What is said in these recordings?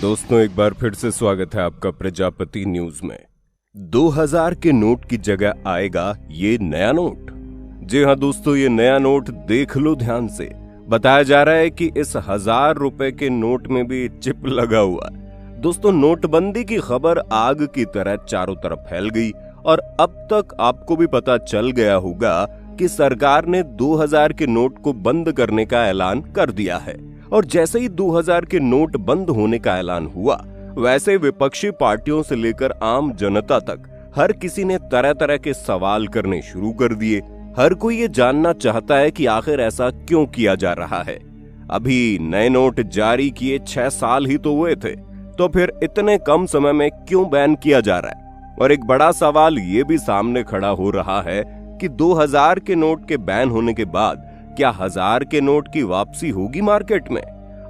दोस्तों, एक बार फिर से स्वागत है आपका प्रजापति न्यूज में। 2000 के नोट की जगह आएगा ये नया नोट। जी हाँ दोस्तों, ये नया नोट देख लो ध्यान से। बताया जा रहा है कि इस 1000 रुपए के नोट में भी चिप लगा हुआ है। दोस्तों, नोटबंदी की खबर आग की तरह चारों तरफ फैल गई और अब तक आपको भी पता चल गया होगा कि सरकार ने 2000 के नोट को बंद करने का ऐलान कर दिया है। और जैसे ही 2000 के नोट बंद होने का ऐलान हुआ, वैसे विपक्षी पार्टियों से लेकर आम जनता तक हर किसी ने तरह तरह के सवाल करने शुरू कर दिए। हर कोई ये जानना चाहता है कि आखिर ऐसा क्यों किया जा रहा है। अभी नए नोट जारी किए 6 साल ही तो हुए थे, तो फिर इतने कम समय में क्यों बैन किया जा रहा है। और एक बड़ा सवाल ये भी सामने खड़ा हो रहा है कि 2000 के नोट के बैन होने के बाद क्या 1000 के नोट की वापसी होगी मार्केट में।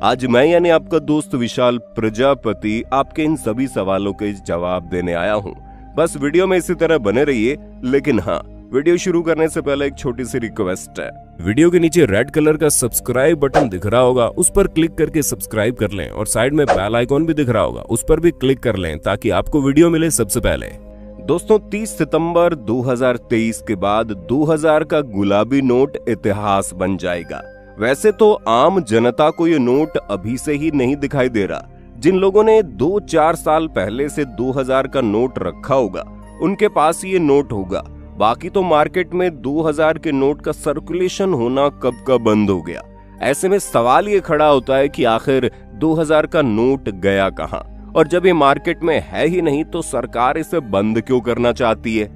आज मैं यानी आपका दोस्त विशाल प्रजापति आपके इन सभी सवालों के जवाब देने आया हूं। बस वीडियो में इसी तरह बने रहिए। लेकिन हाँ, वीडियो शुरू करने से पहले एक छोटी सी रिक्वेस्ट है। वीडियो के नीचे रेड कलर का सब्सक्राइब बटन दिख रहा होगा, उस पर क्लिक करके सब्सक्राइब कर लें और साइड में बेल आइकॉन भी दिख रहा होगा, उस पर भी क्लिक कर लें ताकि आपको वीडियो मिले सबसे पहले। दोस्तों, 30 सितंबर 2023 के बाद 2000 का गुलाबी नोट इतिहास बन जाएगा। वैसे तो आम जनता को ये नोट अभी से ही नहीं दिखाई दे रहा। जिन लोगों ने 2-4 साल पहले से 2000 का नोट रखा होगा, उनके पास ये नोट होगा। बाकी तो मार्केट में 2000 के नोट का सर्कुलेशन होना कब का बंद हो गया। ऐसे में सवाल ये खड़ा होता है कि आखिर 2000 का नोट गया कहां, और जब ये मार्केट में है ही नहीं तो सरकार इसे बंद क्यों करना चाहती है।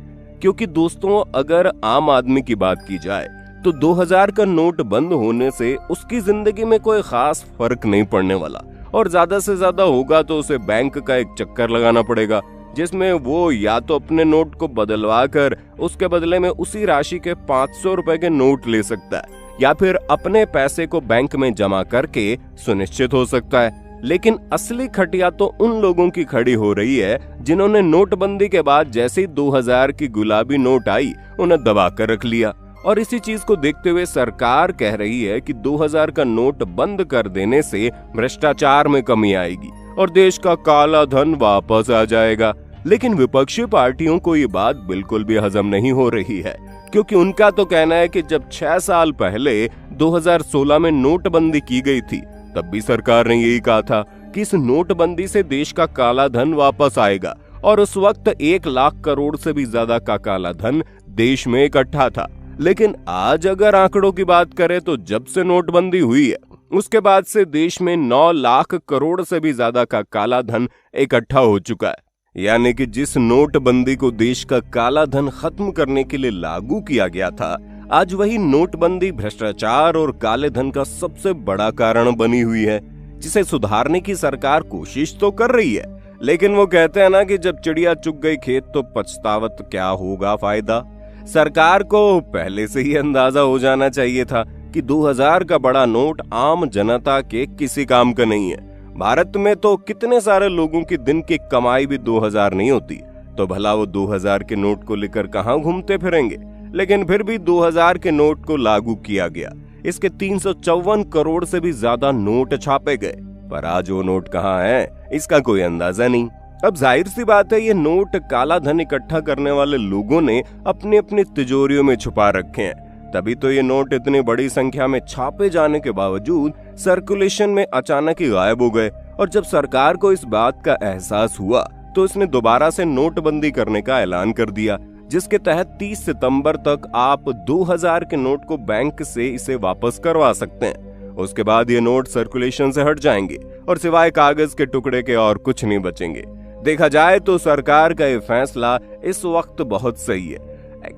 क्योंकि दोस्तों, अगर आम आदमी की बात की जाए तो 2000 का नोट बंद होने से उसकी जिंदगी में कोई खास फर्क नहीं पड़ने वाला, और ज्यादा से ज्यादा होगा तो उसे बैंक का एक चक्कर लगाना पड़ेगा, जिसमें वो या तो अपने नोट को बदलवा कर उसके बदले में उसी राशि के 500 रुपए के नोट ले सकता है, या फिर अपने पैसे को बैंक में जमा करके सुनिश्चित हो सकता है। लेकिन असली खटिया तो उन लोगों की खड़ी हो रही है जिन्होंने नोटबंदी के बाद जैसे ही 2000 की गुलाबी नोट आई, उन्हें दबा कर रख लिया। और इसी चीज को देखते हुए सरकार कह रही है कि 2000 का नोट बंद कर देने से भ्रष्टाचार में कमी आएगी और देश का काला धन वापस आ जाएगा। लेकिन विपक्षी पार्टियों को ये बात बिल्कुल भी हजम नहीं हो रही है, क्योंकि उनका तो कहना है कि जब 6 साल पहले 2016 में नोटबंदी की गई थी, तब भी सरकार ने यही कहा था कि इस नोटबंदी से देश का काला धन वापस आएगा, और उस वक्त 1 लाख करोड़ से भी ज्यादा का काला धन देश में इकट्ठा था। लेकिन आज अगर आंकड़ों की बात करें तो जब से नोटबंदी हुई है, उसके बाद से देश में 9 लाख करोड़ से भी ज्यादा का काला धन इकट्ठा हो चुका है। यानी कि जिस नोटबंदी को देश का काला धन खत्म करने के लिए लागू किया गया था, आज वही नोटबंदी भ्रष्टाचार और काले धन का सबसे बड़ा कारण बनी हुई है, जिसे सुधारने की सरकार कोशिश तो कर रही है। लेकिन वो कहते हैं ना कि जब चिड़िया चुग गई खेत तो पछतावत क्या होगा फायदा। सरकार को पहले से ही अंदाजा हो जाना चाहिए था कि 2000 का बड़ा नोट आम जनता के किसी काम का नहीं है। भारत में तो कितने सारे लोगों की दिन की कमाई भी 2000 नहीं होती, तो भला वो 2000 के नोट को लेकर कहां घूमते फिरेंगे। लेकिन फिर भी 2000 के नोट को लागू किया गया। इसके 354 करोड़ से भी ज्यादा नोट छापे गए, पर आज वो नोट कहां है, इसका कोई अंदाजा नहीं। अब जाहिर सी बात है, ये नोट काला धन इकट्ठा करने वाले लोगों ने अपनी अपनी तिजोरियों में छुपा रखे हैं। तभी तो ये नोट इतनी बड़ी संख्या में छापे जाने के बावजूद सर्कुलेशन में अचानक ही गायब हो गए। और जब सरकार को इस बात का एहसास हुआ तो इसने दोबारा से नोटबंदी करने का ऐलान कर दिया, जिसके तहत 30 सितंबर तक आप 2000 के नोट को बैंक से इसे वापस करवा सकते हैं। उसके बाद ये नोट सर्कुलेशन से हट जाएंगे और सिवाय कागज के टुकड़े के और कुछ नहीं बचेंगे। देखा जाए तो सरकार का ये फैसला इस वक्त बहुत सही है,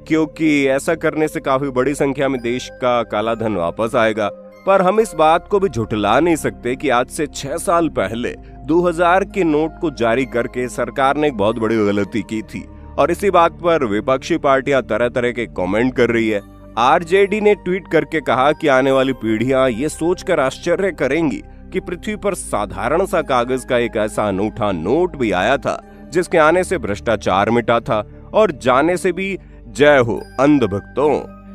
क्योंकि ऐसा करने से काफी बड़ी संख्या में देश का काला धन वापस आएगा। पर हम इस बात को भी झुठला नहीं सकते कि आज से 6 साल पहले 2000 के नोट को जारी करके सरकार ने एक बहुत बड़ी गलती की थी, और इसी बात पर विपक्षी पार्टियां तरह तरह के कमेंट कर रही है। आरजेडी ने ट्वीट करके कहा कि आने वाली पीढ़ियां ये सोचकर आश्चर्य करेंगी कि पृथ्वी पर साधारण सा कागज का एक ऐसा अनूठा नोट भी आया था जिसके आने से भ्रष्टाचार मिटा था और जाने से भी जय हो अंधभक्तों।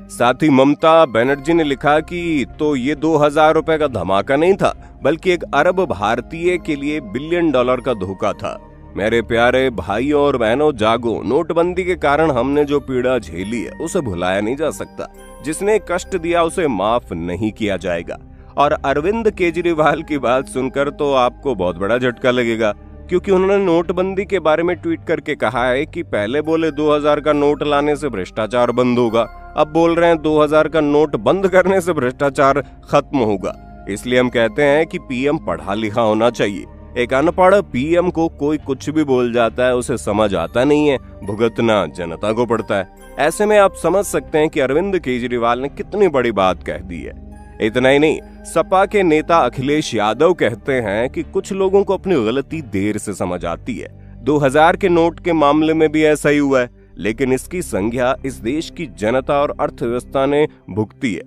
साथ ही ममता बनर्जी ने लिखा कि तो ये 2000 रुपए का धमाका नहीं था, बल्कि एक अरब भारतीय के लिए $1 बिलियन का धोखा था। मेरे प्यारे भाइयों और बहनों, जागो। नोटबंदी के कारण हमने जो पीड़ा झेली है उसे भुलाया नहीं जा सकता। जिसने कष्ट दिया उसे माफ नहीं किया जाएगा। और अरविंद केजरीवाल की बात सुनकर तो आपको बहुत बड़ा झटका लगेगा, क्योंकि उन्होंने नोटबंदी के बारे में ट्वीट करके कहा है कि पहले बोले 2000 का नोट लाने से भ्रष्टाचार बंद होगा, अब बोल रहे हैं 2000 का नोट बंद करने से भ्रष्टाचार खत्म होगा। इसलिए हम कहते हैं कि पीएम पढ़ा लिखा होना चाहिए। एक अनपढ़ पीएम को कोई कुछ भी बोल जाता है, उसे समझ आता नहीं है, भुगतना जनता को पड़ता है। ऐसे में आप समझ सकते हैं कि अरविंद केजरीवाल ने कितनी बड़ी बात कह दी है। इतना ही नहीं, सपा के नेता अखिलेश यादव कहते हैं कि कुछ लोगों को अपनी गलती देर से समझ आती है। 2000 के नोट के मामले में भी ऐसा ही हुआ है, लेकिन इसकी संज्ञा इस देश की जनता और अर्थव्यवस्था ने भुगती है।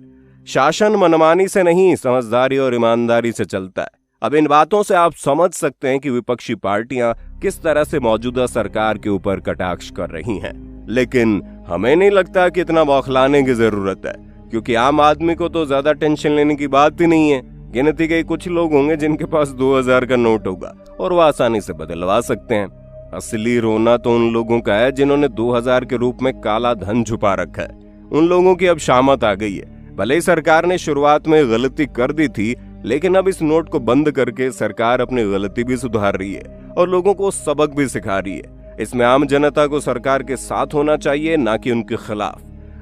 शासन मनमानी से नहीं, समझदारी और ईमानदारी से चलता है। अब इन बातों से आप समझ सकते हैं कि विपक्षी पार्टियां किस तरह से मौजूदा सरकार के ऊपर कटाक्ष कर रही हैं। लेकिन हमें नहीं लगता कि इतना बौखलाने की जरूरत है, क्योंकि आम आदमी को तो ज्यादा टेंशन लेने की बात ही नहीं है। गिनती के कुछ लोग होंगे जिनके पास 2000 का नोट होगा और वह आसानी से बदलवा सकते हैं। असली रोना तो उन लोगों का है जिन्होंने 2000 के रूप में काला धन छुपा रखा है। उन लोगों की अब शामत आ गई है। भले ही सरकार ने शुरुआत में गलती कर दी थी, लेकिन अब इस नोट को बंद करके सरकार अपनी गलती भी सुधार रही है और लोगों को सबक भी सिखा रही है। इसमें आम जनता को सरकार के साथ होना चाहिए, ना कि उनके खिलाफ।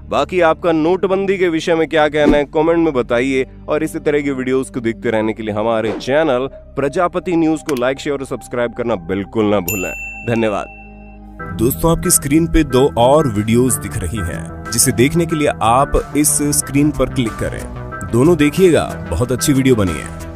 बाकी आपका नोटबंदी के विषय में क्या कहना है, कमेंट में बताइए। और इसी तरह की वीडियोस को देखते रहने के लिए हमारे चैनल प्रजापति न्यूज को लाइक, शेयर और सब्सक्राइब करना बिल्कुल ना भूलें। धन्यवाद। दोस्तों, आपकी स्क्रीन पे 2 और वीडियोस दिख रही हैं, जिसे देखने के लिए आप इस स्क्रीन पर क्लिक करें। दोनों देखिएगा, बहुत अच्छी वीडियो बनी है।